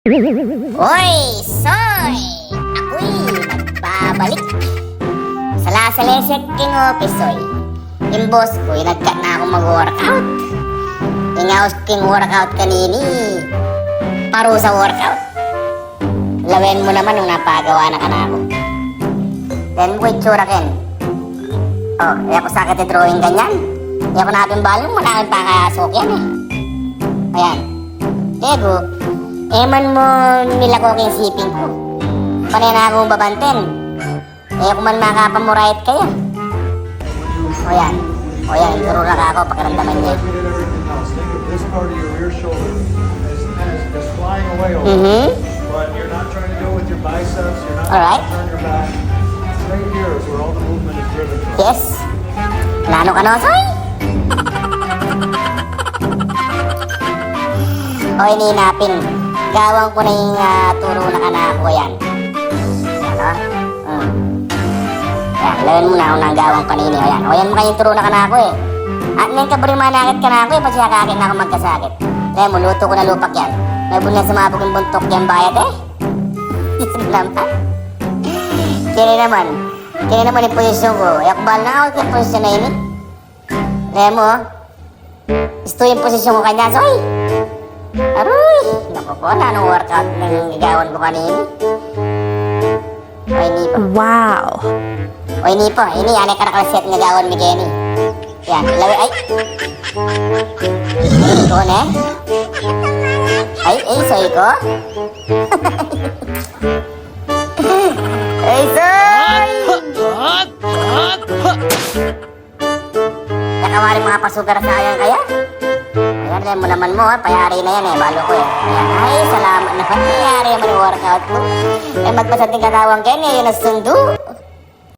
Hoy, Soy! Ako'y nagbabalik sa Lasalesek King Office, Soy. Yung boss ko, nagkat na akong mag-workout. Ingaos king workout kanini. Paro sa workout. Lawen mo naman nung napagawa na ka na ako. Then mo itsura ken. Oh, kaya ko sakit drawing ganyan. Kaya ko natin balong malaking pakasok yan eh. Ayan. Lego. Eman mo nilako king siping ko. Panay na akong babanten. Kaya ko man makapamurayit kaya. O yan. O yan, ituro na ako pakiramdaman niya. This part of your rear shoulder is flying away over. But you're not trying to go with your biceps. You're not Alright. trying to turn your back. Right here is where all the movement is driven from. Yes. Nano ka no, Soy? O ininapin. Gawang ko na yung turo na ka na ako yan. Yan o. Yan, lawan mo na ako ng gawang kanini. O yan. O yan mo kayong turo na ka na ako eh. At nang kaburi manakit ka na ako eh. Pasya kakit na ako magkasakit. Kaya mo, luto ko na lupak yan. May bulan sumabog yung buntok yan bayad eh. Isip naman. Kaya naman yung posisyon ko. Yakbal na ako yung posisyon na yun eh. Kaya mo, gusto yung posisyon ko kanya, Soy. Aroy! Naku po, anong workout ng gagawan ko kanina? O, ini po. Wow! O, ini po. Ini, anay ka nakalaset ng gagawan ni Kenny. Yan, lawi, ay. Ay, ko na. Ay, Soy ko. Ay, Soy! Nakawari mga pasugar sa ayan kaya? Ayan, alam mo naman mo, payari na yan eh, balo ko eh. Ayan, ay, salamat naman, payari naman yung workout ko. Eh, magpasating katawang Kenny, yun ang sundo.